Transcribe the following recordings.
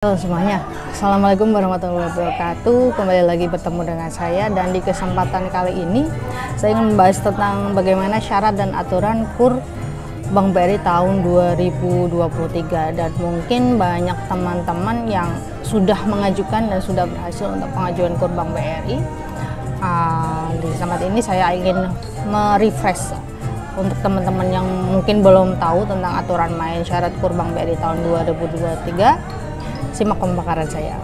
Halo semuanya, Assalamualaikum warahmatullahi wabarakatuh. Kembali lagi bertemu dengan saya, dan di kesempatan kali ini saya ingin membahas tentang bagaimana syarat dan aturan KUR Bank BRI tahun 2023. Dan mungkin banyak teman-teman yang sudah mengajukan dan sudah berhasil untuk pengajuan KUR Bank BRI. Di kesempatan ini saya ingin merefresh untuk teman-teman yang mungkin belum tahu tentang aturan main syarat KUR Bank BRI tahun 2023. Simak pemakaran saya.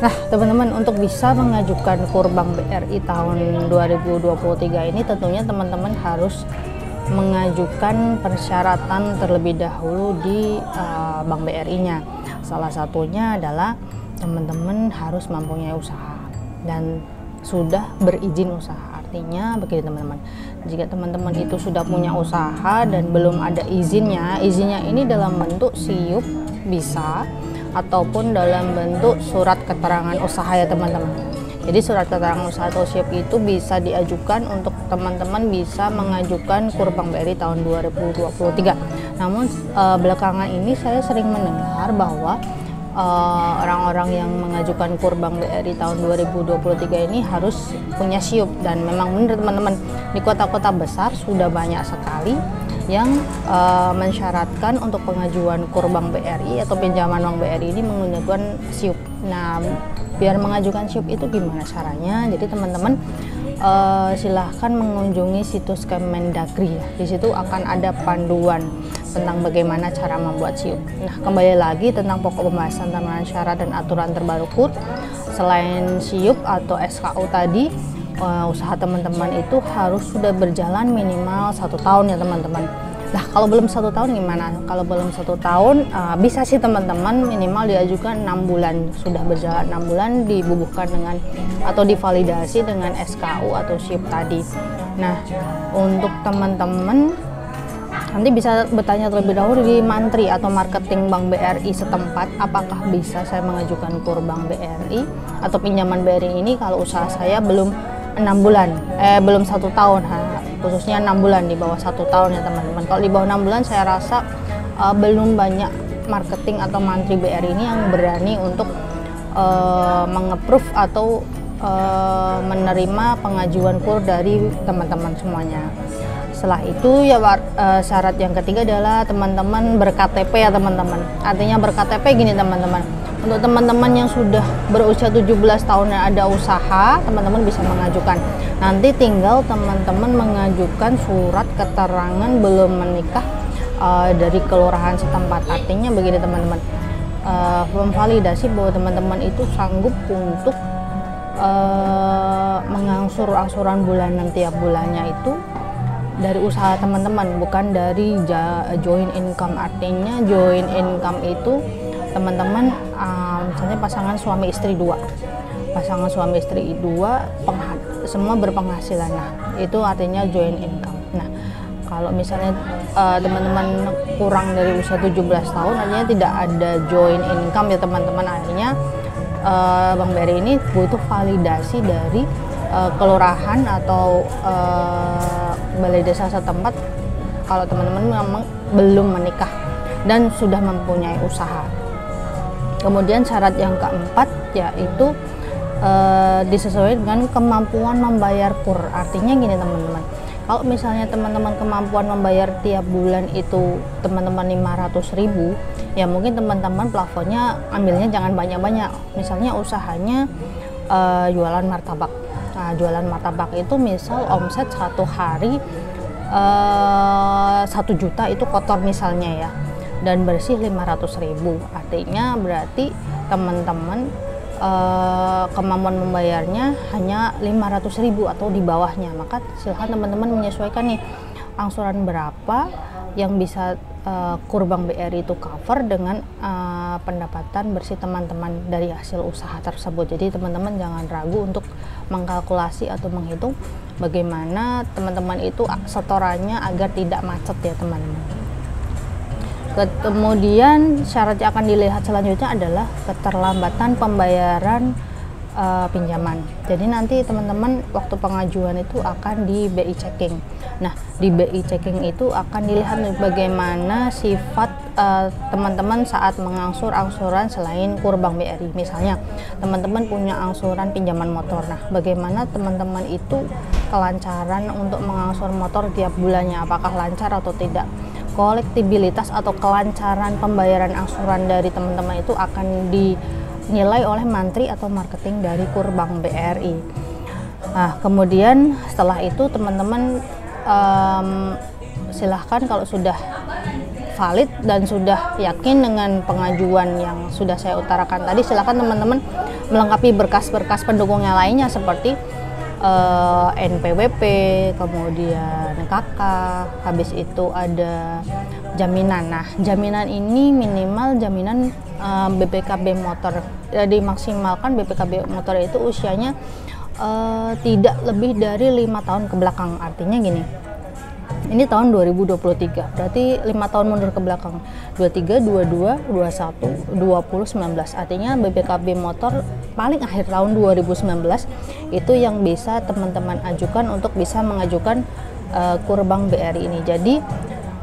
Nah, teman-teman, untuk bisa mengajukan KUR Bank BRI tahun 2023 ini tentunya teman-teman harus mengajukan persyaratan terlebih dahulu di Bank BRI-nya. Salah satunya adalah teman-teman harus mempunyai usaha dan sudah berizin usaha. Artinya begini teman-teman, jika teman-teman itu sudah punya usaha dan belum ada izinnya ini dalam bentuk SIUP bisa, ataupun dalam bentuk surat keterangan usaha ya teman-teman. Jadi surat keterangan usaha atau SIUP itu bisa diajukan untuk teman-teman bisa mengajukan KUR Bank BRI tahun 2023. Namun belakangan ini saya sering mendengar bahwa orang-orang yang mengajukan KUR Bank BRI tahun 2023 ini harus punya SIUP, dan memang benar teman-teman, di kota-kota besar sudah banyak sekali yang mensyaratkan untuk pengajuan KUR Bank BRI atau pinjaman Bank BRI ini menggunakan SIUP. Nah, biar mengajukan SIUP itu gimana caranya? Jadi teman-teman silahkan mengunjungi situs Kemendagri ya. Di situ akan ada panduan tentang bagaimana cara membuat SIUP. Nah, kembali lagi tentang pokok pembahasan tentang syarat dan aturan terbaru KUR. Selain SIUP atau SKU tadi, usaha teman-teman itu harus sudah berjalan minimal 1 tahun ya teman-teman. Nah, kalau belum 1 tahun gimana? Kalau belum 1 tahun bisa sih teman-teman minimal diajukan 6 bulan. Sudah berjalan 6 bulan dibubuhkan dengan atau divalidasi dengan SKU atau SIUP tadi. Nah, untuk teman-teman nanti bisa bertanya terlebih dahulu di mantri atau marketing Bank BRI setempat, apakah bisa saya mengajukan KUR Bank BRI atau pinjaman BRI ini kalau usaha saya belum 6 bulan, belum 1 tahun, khususnya 6 bulan, di bawah 1 tahun ya teman-teman. Kalau di bawah 6 bulan saya rasa belum banyak marketing atau mantri BRI ini yang berani untuk menge-approve atau menerima pengajuan KUR dari teman-teman semuanya. Setelah itu ya syarat yang ketiga adalah teman-teman ber-KTP ya teman-teman. Artinya ber-KTP gini teman-teman, untuk teman-teman yang sudah berusia 17 tahun dan ada usaha, teman-teman bisa mengajukan. Nanti tinggal teman-teman mengajukan surat keterangan belum menikah dari kelurahan setempat. Artinya begini teman-teman, memvalidasi bahwa teman-teman itu sanggup untuk mengangsur angsuran bulanan tiap bulannya itu dari usaha teman-teman, bukan dari joint income. Artinya joint income itu teman-teman misalnya pasangan suami istri 2, semua berpenghasilan. Nah, itu artinya joint income. Nah, kalau misalnya teman-teman kurang dari usia 17 tahun, artinya tidak ada joint income ya teman-teman. Artinya Bank BRI ini butuh validasi dari kelurahan atau balai desa setempat kalau teman-teman memang belum menikah dan sudah mempunyai usaha. Kemudian syarat yang keempat yaitu disesuaikan dengan kemampuan membayar KUR. Artinya gini teman-teman, kalau misalnya teman-teman kemampuan membayar tiap bulan itu teman-teman 500.000, ya mungkin teman-teman plafonnya ambilnya jangan banyak-banyak. Misalnya usahanya jualan martabak. Nah, jualan martabak itu misal omset 1 hari 1 juta itu kotor misalnya ya, dan bersih 500.000. Artinya berarti teman-teman kemampuan membayarnya hanya 500.000 atau di bawahnya. Maka silahkan teman-teman menyesuaikan nih angsuran berapa yang bisa KUR Bank BRI itu cover dengan pendapatan bersih teman-teman dari hasil usaha tersebut. Jadi teman-teman jangan ragu untuk mengkalkulasi atau menghitung bagaimana teman-teman itu setorannya agar tidak macet ya teman-teman. Kemudian syarat yang akan dilihat selanjutnya adalah keterlambatan pembayaran pinjaman. Jadi nanti teman-teman waktu pengajuan itu akan di BI checking. Nah, di BI checking itu akan dilihat bagaimana sifat teman-teman saat mengangsur angsuran selain KUR Bank BRI. Misalnya teman-teman punya angsuran pinjaman motor. Nah, bagaimana teman-teman itu kelancaran untuk mengangsur motor tiap bulannya, apakah lancar atau tidak. Kolektibilitas atau kelancaran pembayaran angsuran dari teman-teman itu akan dinilai oleh mantri atau marketing dari KUR Bank BRI. Nah, kemudian setelah itu teman-teman silahkan kalau sudah valid dan sudah yakin dengan pengajuan yang sudah saya utarakan tadi, silahkan teman-teman melengkapi berkas-berkas pendukungnya lainnya seperti NPWP, kemudian KK, habis itu ada jaminan. Nah, jaminan ini minimal jaminan BPKB motor, dimaksimalkan BPKB motor itu usianya tidak lebih dari 5 tahun ke belakang. Artinya gini, ini tahun 2023, berarti 5 tahun mundur ke belakang, 23, 22, 21, 20, 19. Artinya BPKB motor paling akhir tahun 2019 itu yang bisa teman-teman ajukan untuk bisa mengajukan KUR Bank BRI ini. Jadi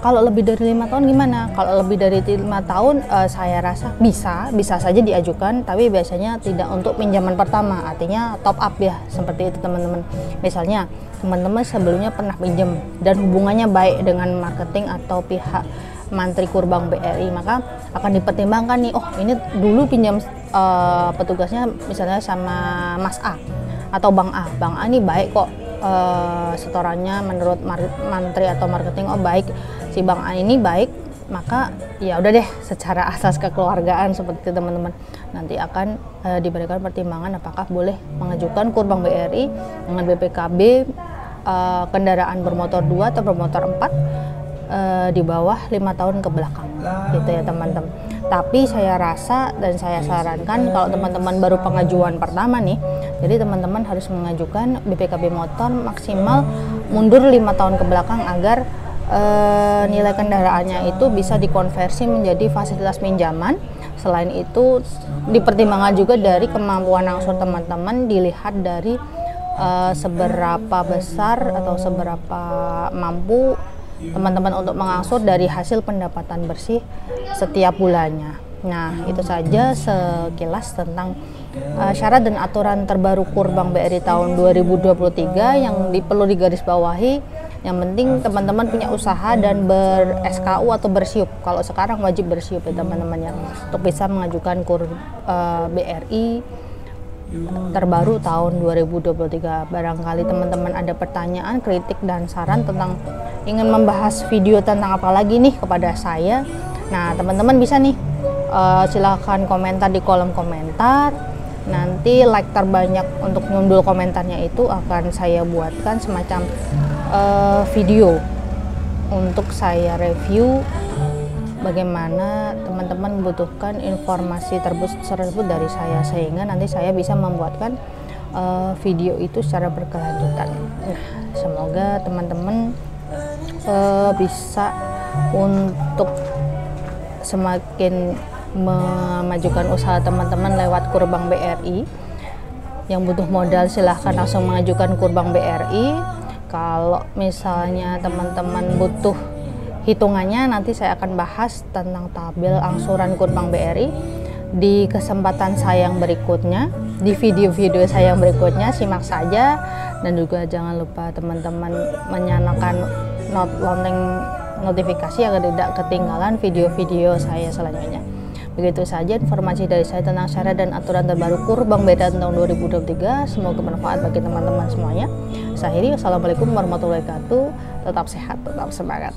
kalau lebih dari 5 tahun gimana? Kalau lebih dari 5 tahun saya rasa bisa saja diajukan, tapi biasanya tidak untuk pinjaman pertama, artinya top up ya, seperti itu teman-teman. Misalnya teman-teman sebelumnya pernah pinjam dan hubungannya baik dengan marketing atau pihak mantri KUR Bank BRI, maka akan dipertimbangkan nih, oh ini dulu pinjam petugasnya misalnya sama Mas A atau Bang A ini baik kok, setorannya menurut mantri atau marketing, oh baik, si Bang A ini baik, maka ya udah deh, secara asas kekeluargaan seperti itu teman-teman, nanti akan diberikan pertimbangan apakah boleh mengajukan KUR Bank BRI dengan BPKB kendaraan bermotor 2 atau bermotor 4 di bawah 5 tahun ke belakang, gitu ya teman-teman. Tapi saya rasa dan saya sarankan kalau teman-teman baru pengajuan pertama nih, jadi teman-teman harus mengajukan BPKB motor maksimal mundur 5 tahun ke belakang agar nilai kendaraannya itu bisa dikonversi menjadi fasilitas pinjaman. Selain itu dipertimbangkan juga dari kemampuan angsur teman-teman, dilihat dari seberapa besar atau seberapa mampu teman-teman untuk mengangsur dari hasil pendapatan bersih setiap bulannya. Nah, itu saja sekilas tentang syarat dan aturan terbaru KUR Bank BRI tahun 2023 yang perlu digarisbawahi. Yang penting teman-teman punya usaha dan ber-SKU atau bersiup. Kalau sekarang wajib bersiup ya teman-teman ya, untuk bisa mengajukan KUR BRI terbaru tahun 2023. Barangkali teman-teman ada pertanyaan, kritik, dan saran tentang ingin membahas video tentang apa lagi nih kepada saya. Nah, teman-teman bisa nih silahkan komentar di kolom komentar. Nanti like terbanyak untuk nyundul komentarnya itu akan saya buatkan semacam video untuk saya review bagaimana teman-teman membutuhkan informasi tersebut dari saya, sehingga nanti saya bisa membuatkan video itu secara berkelanjutan. Nah, semoga teman-teman bisa untuk semakin memajukan usaha teman-teman lewat KUR Bank BRI. Yang butuh modal silahkan langsung mengajukan KUR Bank BRI. Kalau misalnya teman-teman butuh hitungannya, nanti saya akan bahas tentang tabel angsuran KUR Bank BRI di kesempatan saya yang berikutnya, di video-video saya yang berikutnya. Simak saja, dan juga jangan lupa teman-teman menyalakan lonceng notifikasi agar tidak ketinggalan video-video saya selanjutnya. Begitu saja informasi dari saya tentang syarat dan aturan terbaru KUR Bank BRI tahun 2023. Semoga bermanfaat bagi teman-teman semuanya. Saya akhiri, wassalamualaikum warahmatullahi wabarakatuh. Tetap sehat, tetap semangat.